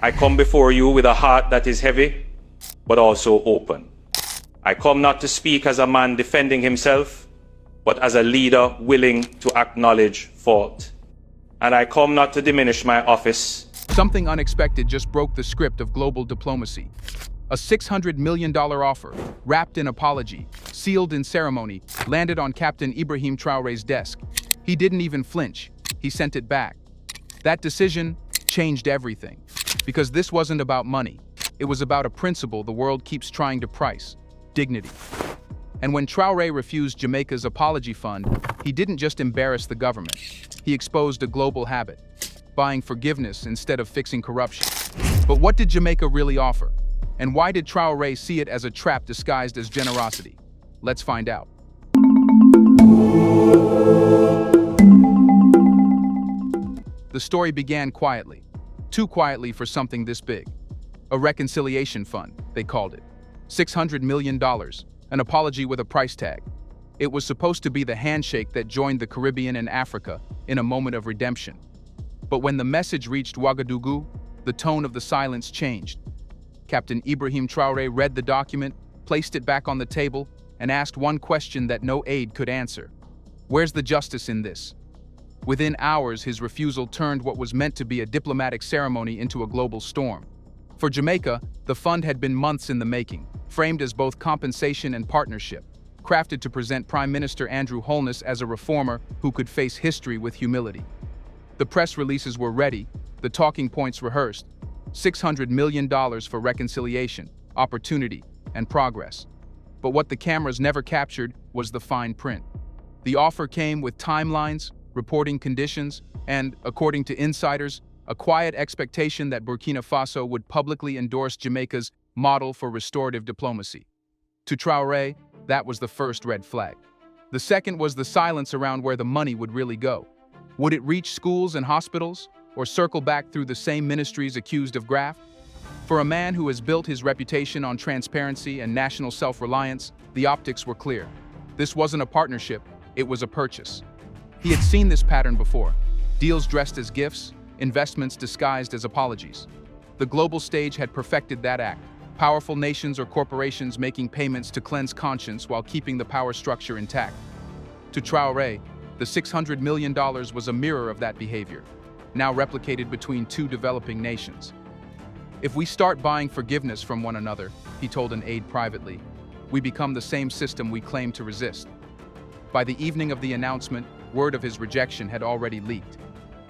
I come before you with a heart that is heavy, but also open. I come not to speak as a man defending himself, but as a leader willing to acknowledge fault. And I come not to diminish my office. Something unexpected just broke the script of global diplomacy. A $600 million offer, wrapped in apology, sealed in ceremony, landed on Captain Ibrahim Traoré's desk. He didn't even flinch. He sent it back. That decision changed everything. Because this wasn't about money. It was about a principle the world keeps trying to price: dignity. And when Traoré refused Jamaica's apology fund, he didn't just embarrass the government. He exposed a global habit: buying forgiveness instead of fixing corruption. But what did Jamaica really offer? And why did Traoré see it as a trap disguised as generosity? Let's find out. The story began quietly. Too quietly for something this big. A reconciliation fund, they called it. $600 million, an apology with a price tag. It was supposed to be the handshake that joined the Caribbean and Africa in a moment of redemption. But when the message reached Ouagadougou, the tone of the silence changed. Captain Ibrahim Traoré read the document, placed it back on the table, and asked one question that no aide could answer. Where's the justice in this? Within hours, his refusal turned what was meant to be a diplomatic ceremony into a global storm. For Jamaica, the fund had been months in the making, framed as both compensation and partnership, crafted to present Prime Minister Andrew Holness as a reformer who could face history with humility. The press releases were ready, the talking points rehearsed. $600 million for reconciliation, opportunity, and progress. But what the cameras never captured was the fine print. The offer came with timelines, reporting conditions, and, according to insiders, a quiet expectation that Burkina Faso would publicly endorse Jamaica's model for restorative diplomacy. To Traoré, that was the first red flag. The second was the silence around where the money would really go. Would it reach schools and hospitals, or circle back through the same ministries accused of graft? For a man who has built his reputation on transparency and national self-reliance, the optics were clear. This wasn't a partnership, it was a purchase. He had seen this pattern before: deals dressed as gifts, investments disguised as apologies. The global stage had perfected that act: powerful nations or corporations making payments to cleanse conscience while keeping the power structure intact. To Traoré, the $600 million was a mirror of that behavior, now replicated between two developing nations. If we start buying forgiveness from one another, he told an aide privately, we become the same system we claim to resist. By the evening of the announcement, word of his rejection had already leaked.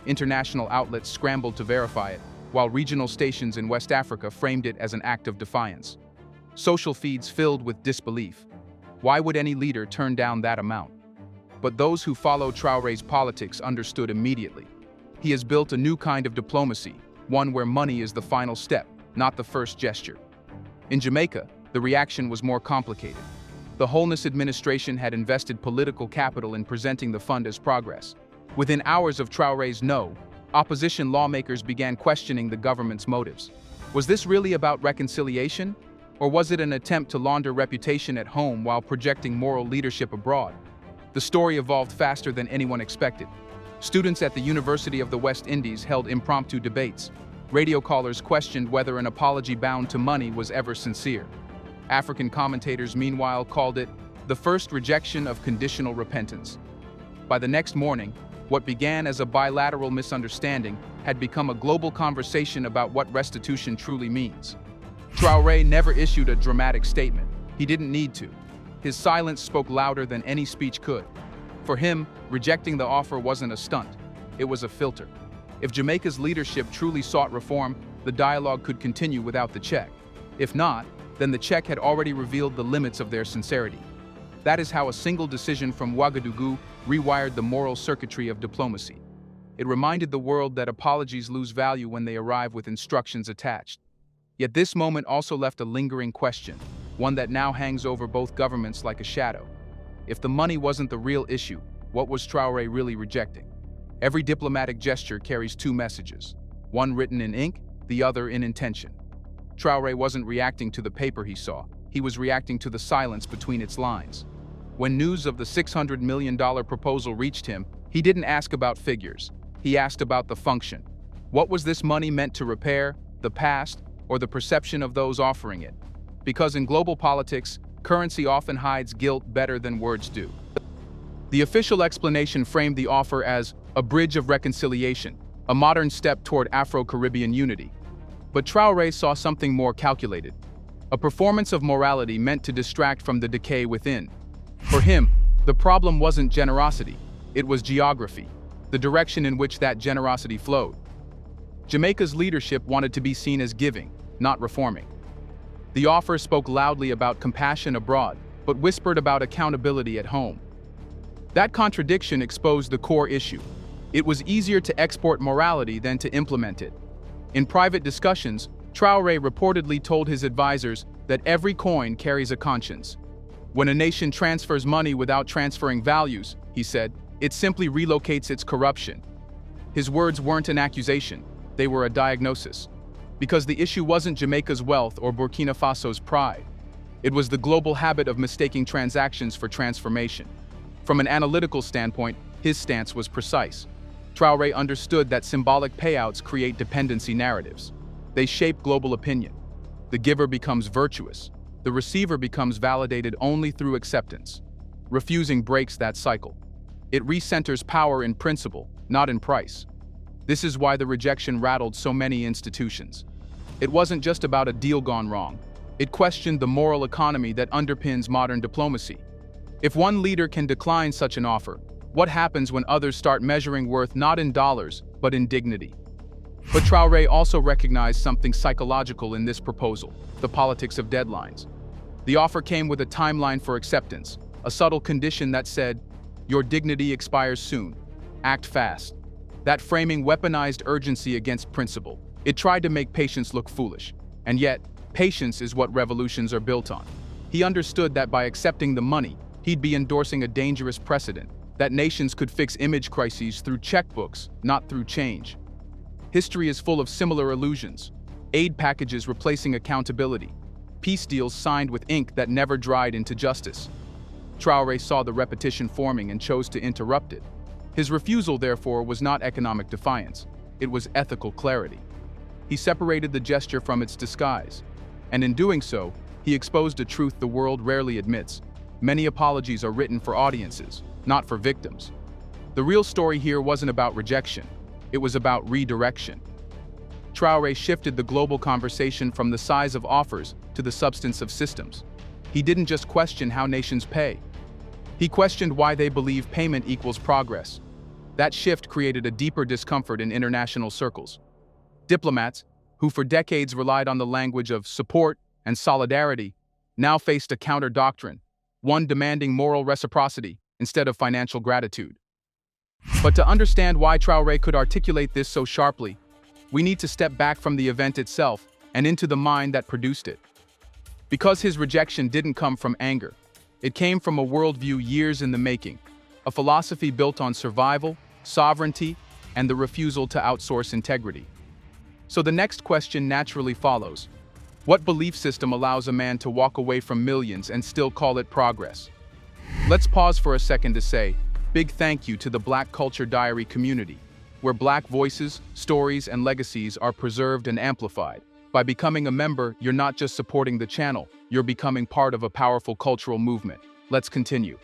International outlets scrambled to verify it, while regional stations in West Africa framed it as an act of defiance. Social feeds filled with disbelief. Why would any leader turn down that amount? But those who follow Traoré's politics understood immediately. He has built a new kind of diplomacy, one where money is the final step, not the first gesture. In Jamaica, the reaction was more complicated. The Holness administration had invested political capital in presenting the fund as progress. Within hours of Traoré's no, opposition lawmakers began questioning the government's motives. Was this really about reconciliation? Or was it an attempt to launder reputation at home while projecting moral leadership abroad? The story evolved faster than anyone expected. Students at the University of the West Indies held impromptu debates. Radio callers questioned whether an apology bound to money was ever sincere. African commentators, meanwhile, called it the first rejection of conditional repentance. By the next morning, what began as a bilateral misunderstanding had become a global conversation about what restitution truly means. Traoré never issued a dramatic statement. He didn't need to. His silence spoke louder than any speech could. For him, rejecting the offer wasn't a stunt, it was a filter. If Jamaica's leadership truly sought reform, the dialogue could continue without the check. If not, then the check had already revealed the limits of their sincerity. That is how a single decision from Ouagadougou rewired the moral circuitry of diplomacy. It reminded the world that apologies lose value when they arrive with instructions attached. Yet this moment also left a lingering question, one that now hangs over both governments like a shadow. If the money wasn't the real issue, what was Traoré really rejecting? Every diplomatic gesture carries two messages, one written in ink, the other in intention. Traoré wasn't reacting to the paper he saw, he was reacting to the silence between its lines. When news of the $600 million proposal reached him, he didn't ask about figures, he asked about the function. What was this money meant to repair, the past, or the perception of those offering it. Because in global politics, currency often hides guilt better than words do. The official explanation framed the offer as a bridge of reconciliation, a modern step toward Afro-Caribbean unity. But Traoré saw something more calculated, a performance of morality meant to distract from the decay within. For him, the problem wasn't generosity, it was geography, the direction in which that generosity flowed. Jamaica's leadership wanted to be seen as giving, not reforming. The offer spoke loudly about compassion abroad, but whispered about accountability at home. That contradiction exposed the core issue. It was easier to export morality than to implement it. In private discussions, Traoré reportedly told his advisors that every coin carries a conscience. When a nation transfers money without transferring values, he said, it simply relocates its corruption. His words weren't an accusation, they were a diagnosis. Because the issue wasn't Jamaica's wealth or Burkina Faso's pride. It was the global habit of mistaking transactions for transformation. From an analytical standpoint, his stance was precise. Traoré understood that symbolic payouts create dependency narratives. They shape global opinion. The giver becomes virtuous. The receiver becomes validated only through acceptance. Refusing breaks that cycle. It recenters power in principle, not in price. This is why the rejection rattled so many institutions. It wasn't just about a deal gone wrong. It questioned the moral economy that underpins modern diplomacy. If one leader can decline such an offer, what happens when others start measuring worth not in dollars, but in dignity? But Traoré also recognized something psychological in this proposal, the politics of deadlines. The offer came with a timeline for acceptance, a subtle condition that said, your dignity expires soon. Act fast. That framing weaponized urgency against principle. It tried to make patience look foolish. And yet, patience is what revolutions are built on. He understood that by accepting the money, he'd be endorsing a dangerous precedent, that nations could fix image crises through checkbooks, not through change. History is full of similar illusions. Aid packages replacing accountability. Peace deals signed with ink that never dried into justice. Traoré saw the repetition forming and chose to interrupt it. His refusal, therefore, was not economic defiance. It was ethical clarity. He separated the gesture from its disguise. And in doing so, he exposed a truth the world rarely admits. Many apologies are written for audiences, not for victims. The real story here wasn't about rejection. It was about redirection. Traoré shifted the global conversation from the size of offers to the substance of systems. He didn't just question how nations pay. He questioned why they believe payment equals progress. That shift created a deeper discomfort in international circles. Diplomats, who for decades relied on the language of support and solidarity, now faced a counter-doctrine, one demanding moral reciprocity instead of financial gratitude. But to understand why Traoré could articulate this so sharply, we need to step back from the event itself and into the mind that produced it. Because his rejection didn't come from anger. It came from a worldview years in the making, a philosophy built on survival, sovereignty, and the refusal to outsource integrity. So the next question naturally follows. What belief system allows a man to walk away from millions and still call it progress? Let's pause for a second to say, big thank you to the Black Culture Diary community, where Black voices, stories, and legacies are preserved and amplified. By becoming a member, you're not just supporting the channel, you're becoming part of a powerful cultural movement. Let's continue.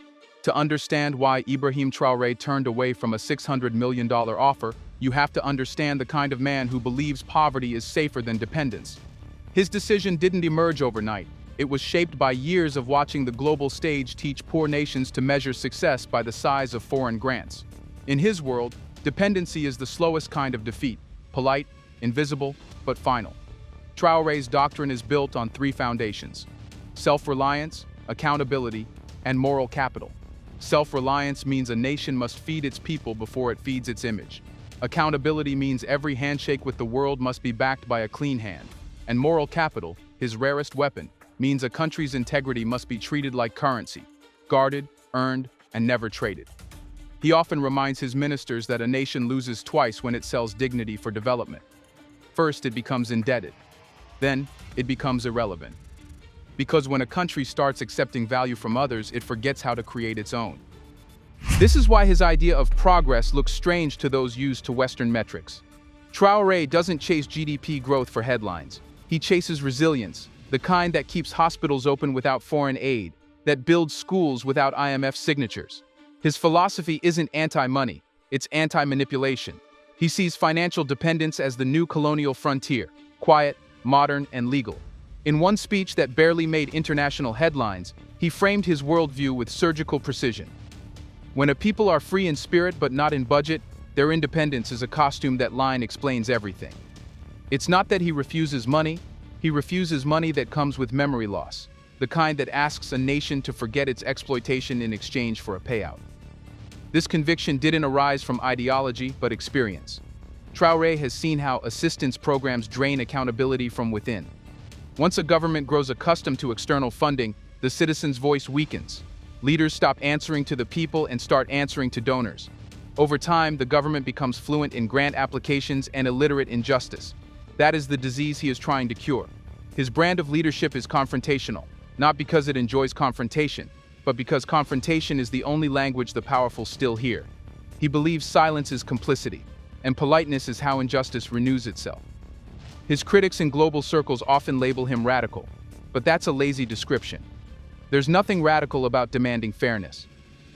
To understand why Ibrahim Traoré turned away from a $600 million offer, you have to understand the kind of man who believes poverty is safer than dependence. His decision didn't emerge overnight. It was shaped by years of watching the global stage teach poor nations to measure success by the size of foreign grants. In his world, dependency is the slowest kind of defeat, polite, invisible, but final. Traoré's doctrine is built on three foundations: self-reliance, accountability, and moral capital. Self-reliance means a nation must feed its people before it feeds its image. Accountability means every handshake with the world must be backed by a clean hand. And moral capital, his rarest weapon, means a country's integrity must be treated like currency, guarded, earned, and never traded. He often reminds his ministers that a nation loses twice when it sells dignity for development. First, it becomes indebted. Then, it becomes irrelevant. Because when a country starts accepting value from others, it forgets how to create its own. This is why his idea of progress looks strange to those used to Western metrics. Traoré doesn't chase GDP growth for headlines. He chases resilience, the kind that keeps hospitals open without foreign aid, that builds schools without IMF signatures. His philosophy isn't anti-money, it's anti-manipulation. He sees financial dependence as the new colonial frontier, quiet, modern, and legal. In one speech that barely made international headlines, he framed his worldview with surgical precision. When a people are free in spirit but not in budget, their independence is a costume. That line explains everything. It's not that he refuses money that comes with memory loss, the kind that asks a nation to forget its exploitation in exchange for a payout. This conviction didn't arise from ideology but experience. Traoré has seen how assistance programs drain accountability from within. Once a government grows accustomed to external funding, the citizen's voice weakens. Leaders stop answering to the people and start answering to donors. Over time, the government becomes fluent in grant applications and illiterate in justice. That is the disease he is trying to cure. His brand of leadership is confrontational, not because it enjoys confrontation, but because confrontation is the only language the powerful still hear. He believes silence is complicity, and politeness is how injustice renews itself. His critics in global circles often label him radical, but that's a lazy description. There's nothing radical about demanding fairness.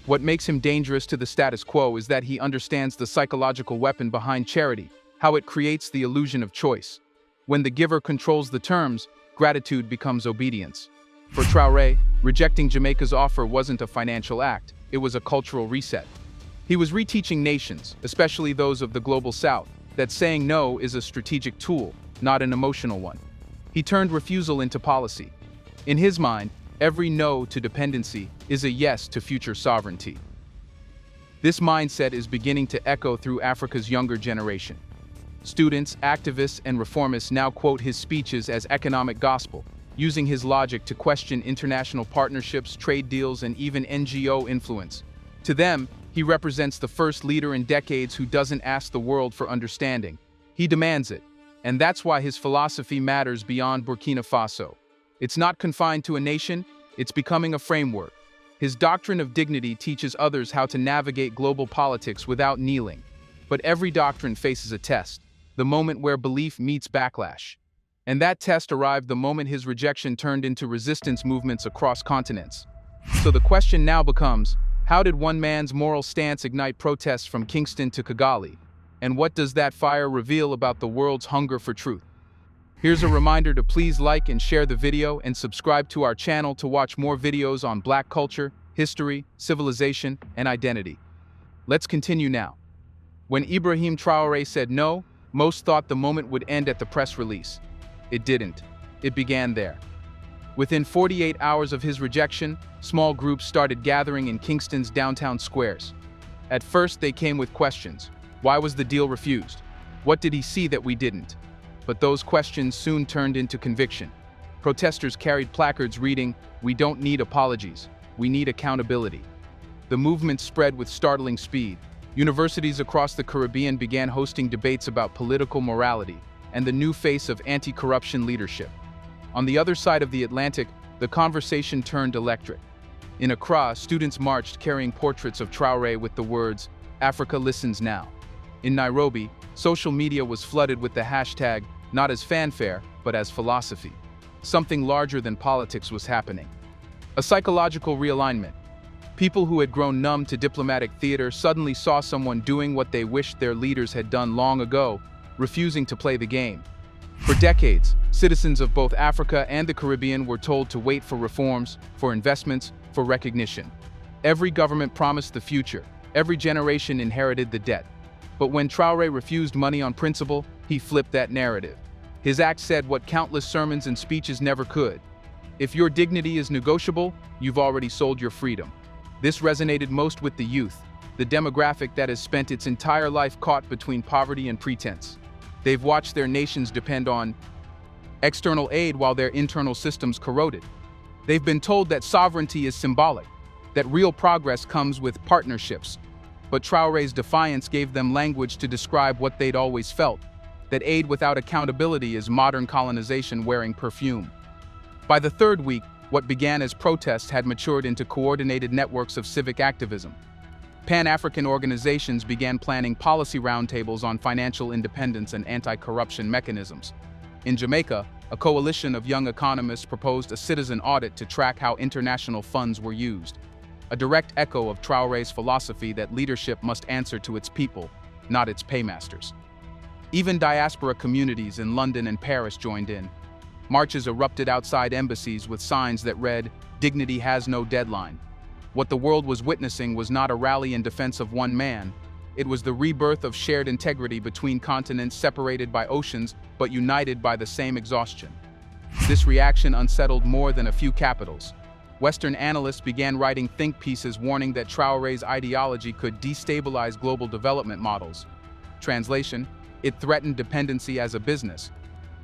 What makes him dangerous to the status quo is that he understands the psychological weapon behind charity, how it creates the illusion of choice. When the giver controls the terms, gratitude becomes obedience. For Traoré, rejecting Jamaica's offer wasn't a financial act, it was a cultural reset. He was reteaching nations, especially those of the global south, that saying no is a strategic tool, not an emotional one. He turned refusal into policy. In his mind, every no to dependency is a yes to future sovereignty. This mindset is beginning to echo through Africa's younger generation. Students, activists, and reformists now quote his speeches as economic gospel, using his logic to question international partnerships, trade deals, and even NGO influence. To them, he represents the first leader in decades who doesn't ask the world for understanding. He demands it, and that's why his philosophy matters beyond Burkina Faso. It's not confined to a nation, it's becoming a framework. His doctrine of dignity teaches others how to navigate global politics without kneeling. But every doctrine faces a test, the moment where belief meets backlash. And that test arrived the moment his rejection turned into resistance movements across continents. So the question now becomes, how did one man's moral stance ignite protests from Kingston to Kigali? And what does that fire reveal about the world's hunger for truth? Here's a reminder to please like and share the video and subscribe to our channel to watch more videos on Black culture, history, civilization, and identity. Let's continue now. When Ibrahim Traoré said no, most thought the moment would end at the press release. It didn't. It began there. Within 48 hours of his rejection, small groups started gathering in Kingston's downtown squares. At first, they came with questions. Why was the deal refused? What did he see that we didn't? But those questions soon turned into conviction. Protesters carried placards reading, "We don't need apologies, we need accountability." The movement spread with startling speed. Universities across the Caribbean began hosting debates about political morality and the new face of anti-corruption leadership. On the other side of the Atlantic, the conversation turned electric. In Accra, students marched carrying portraits of Traoré with the words, "Africa listens now." In Nairobi, social media was flooded with the hashtag, not as fanfare, but as philosophy. Something larger than politics was happening. A psychological realignment. People who had grown numb to diplomatic theater suddenly saw someone doing what they wished their leaders had done long ago, refusing to play the game. For decades, citizens of both Africa and the Caribbean were told to wait for reforms, for investments, for recognition. Every government promised the future, every generation inherited the debt. But when Traoré refused money on principle, he flipped that narrative. His act said what countless sermons and speeches never could. If your dignity is negotiable, you've already sold your freedom. This resonated most with the youth, the demographic that has spent its entire life caught between poverty and pretense. They've watched their nations depend on external aid while their internal systems corroded. They've been told that sovereignty is symbolic, that real progress comes with partnerships. But Traoré's defiance gave them language to describe what they'd always felt, that aid without accountability is modern colonization wearing perfume. By the third week, what began as protests had matured into coordinated networks of civic activism. Pan-African organizations began planning policy roundtables on financial independence and anti-corruption mechanisms. In Jamaica, a coalition of young economists proposed a citizen audit to track how international funds were used, a direct echo of Traoré's philosophy that leadership must answer to its people, not its paymasters. Even diaspora communities in London and Paris joined in. Marches erupted outside embassies with signs that read, "Dignity has no deadline." What the world was witnessing was not a rally in defense of one man. It was the rebirth of shared integrity between continents separated by oceans but united by the same exhaustion. This reaction unsettled more than a few capitals. Western analysts began writing think pieces warning that Traoré's ideology could destabilize global development models. Translation: it threatened dependency as a business.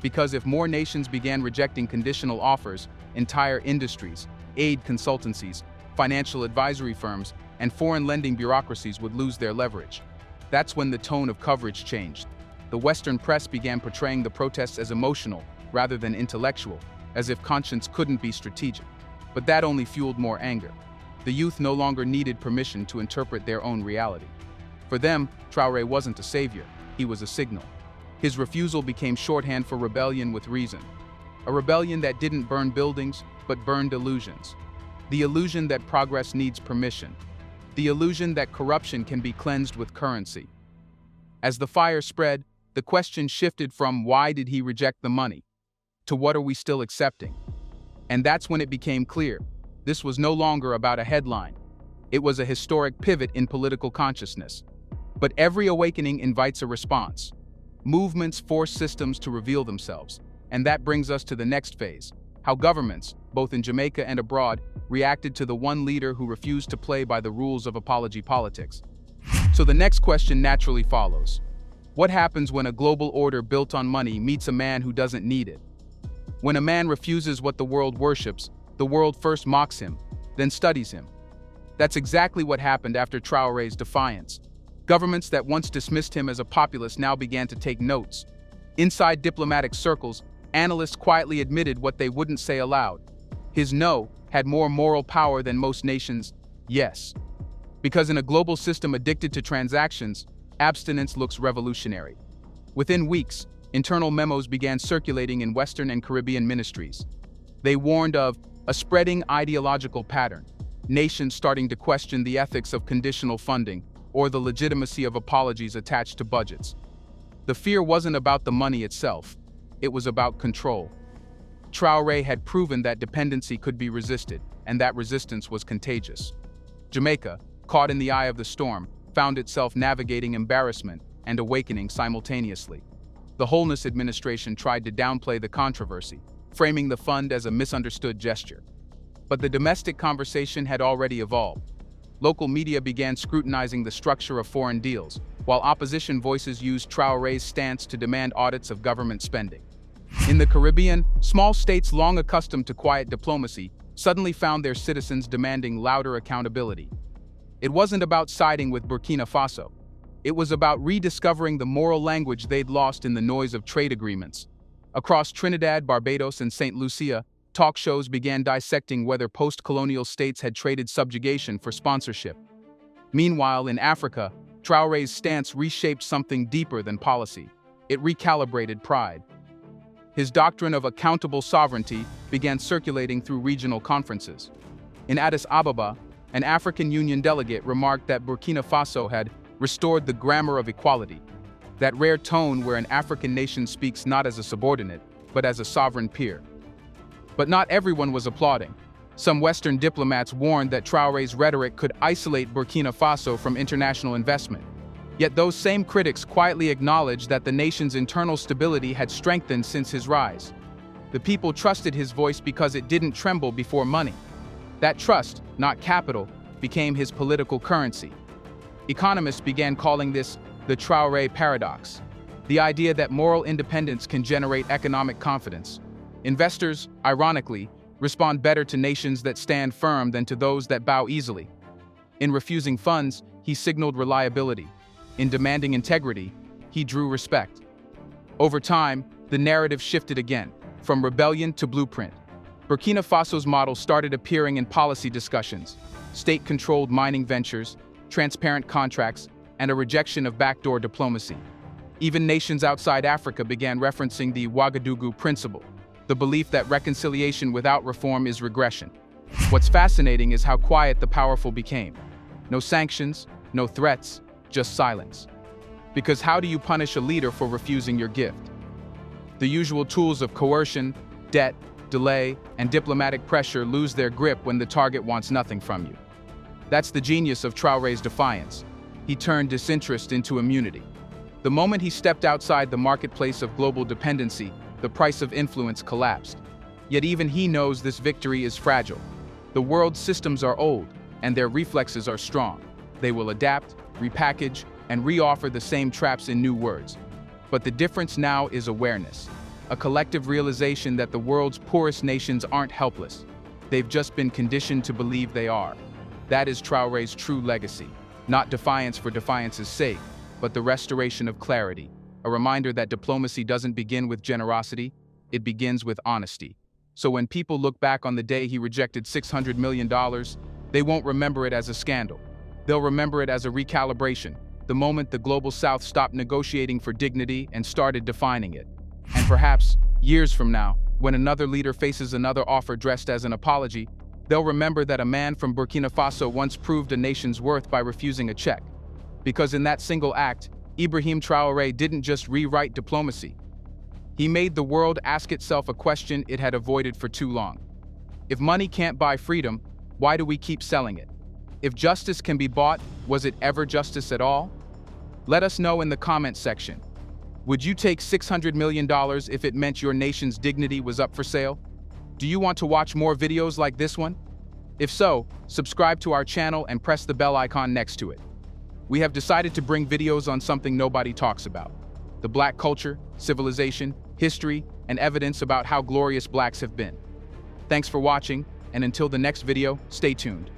Because if more nations began rejecting conditional offers, entire industries, aid consultancies, financial advisory firms, and foreign lending bureaucracies would lose their leverage. That's when the tone of coverage changed. The Western press began portraying the protests as emotional rather than intellectual, as if conscience couldn't be strategic. But that only fueled more anger. The youth no longer needed permission to interpret their own reality. For them, Traoré wasn't a savior, he was a signal. His refusal became shorthand for rebellion with reason. A rebellion that didn't burn buildings, but burned illusions. The illusion that progress needs permission. The illusion that corruption can be cleansed with currency. As the fire spread, the question shifted from why did he reject the money to what are we still accepting? And that's when it became clear. This was no longer about a headline. It was a historic pivot in political consciousness. But every awakening invites a response. Movements force systems to reveal themselves. And that brings us to the next phase. How governments, both in Jamaica and abroad, reacted to the one leader who refused to play by the rules of apology politics. So the next question naturally follows. What happens when a global order built on money meets a man who doesn't need it? When a man refuses what the world worships, the world first mocks him, then studies him. That's exactly what happened after Traoré's defiance. Governments that once dismissed him as a populist now began to take notes. Inside diplomatic circles, analysts quietly admitted what they wouldn't say aloud. His no had more moral power than most nations' yes. Because in a global system addicted to transactions, abstinence looks revolutionary. Within weeks, internal memos began circulating in Western and Caribbean ministries. They warned of a spreading ideological pattern, nations starting to question the ethics of conditional funding or the legitimacy of apologies attached to budgets. The fear wasn't about the money itself, it was about control. Traoré had proven that dependency could be resisted, and that resistance was contagious. Jamaica, caught in the eye of the storm, found itself navigating embarrassment and awakening simultaneously. The Wholeness administration tried to downplay the controversy, framing the fund as a misunderstood gesture. But the domestic conversation had already evolved. Local media began scrutinizing the structure of foreign deals, while opposition voices used Traoré's stance to demand audits of government spending. In the Caribbean, small states long accustomed to quiet diplomacy suddenly found their citizens demanding louder accountability. It wasn't about siding with Burkina Faso. It was about rediscovering the moral language they'd lost in the noise of trade agreements. Across Trinidad, Barbados, and St. Lucia, talk shows began dissecting whether post-colonial states had traded subjugation for sponsorship. Meanwhile, in Africa, Traoré's stance reshaped something deeper than policy. It recalibrated pride. His doctrine of accountable sovereignty began circulating through regional conferences. In Addis Ababa, an African Union delegate remarked that Burkina Faso had restored the grammar of equality, that rare tone where an African nation speaks not as a subordinate, but as a sovereign peer. But not everyone was applauding. Some Western diplomats warned that Traoré's rhetoric could isolate Burkina Faso from international investment. Yet those same critics quietly acknowledged that the nation's internal stability had strengthened since his rise. The people trusted his voice because it didn't tremble before money. That trust, not capital, became his political currency. Economists began calling this the Traoré paradox, the idea that moral independence can generate economic confidence. Investors, ironically, respond better to nations that stand firm than to those that bow easily. In refusing funds, he signaled reliability. In demanding integrity, he drew respect. Over time, the narrative shifted again, from rebellion to blueprint. Burkina Faso's model started appearing in policy discussions, state-controlled mining ventures, transparent contracts, and a rejection of backdoor diplomacy. Even nations outside Africa began referencing the Ouagadougou principle, the belief that reconciliation without reform is regression. What's fascinating is how quiet the powerful became. No sanctions, no threats, just silence. Because how do you punish a leader for refusing your gift? The usual tools of coercion, debt, delay, and diplomatic pressure lose their grip when the target wants nothing from you. That's the genius of Traoré's defiance. He turned disinterest into immunity. The moment he stepped outside the marketplace of global dependency, the price of influence collapsed. Yet even he knows this victory is fragile. The world's systems are old, and their reflexes are strong. They will adapt, repackage, and reoffer the same traps in new words. But the difference now is awareness, a collective realization that the world's poorest nations aren't helpless. They've just been conditioned to believe they are. That is Traoré's true legacy, not defiance for defiance's sake, but the restoration of clarity, a reminder that diplomacy doesn't begin with generosity, it begins with honesty. So when people look back on the day he rejected $600 million, they won't remember it as a scandal. They'll remember it as a recalibration, the moment the Global South stopped negotiating for dignity and started defining it. And perhaps, years from now, when another leader faces another offer dressed as an apology, they'll remember that a man from Burkina Faso once proved a nation's worth by refusing a check. Because in that single act, Ibrahim Traoré didn't just rewrite diplomacy. He made the world ask itself a question it had avoided for too long. If money can't buy freedom, why do we keep selling it? If justice can be bought, was it ever justice at all? Let us know in the comments section. Would you take $600 million if it meant your nation's dignity was up for sale? Do you want to watch more videos like this one? If so, subscribe to our channel and press the bell icon next to it. We have decided to bring videos on something nobody talks about: the Black culture, civilization, history, and evidence about how glorious Blacks have been. Thanks for watching, and until the next video, stay tuned.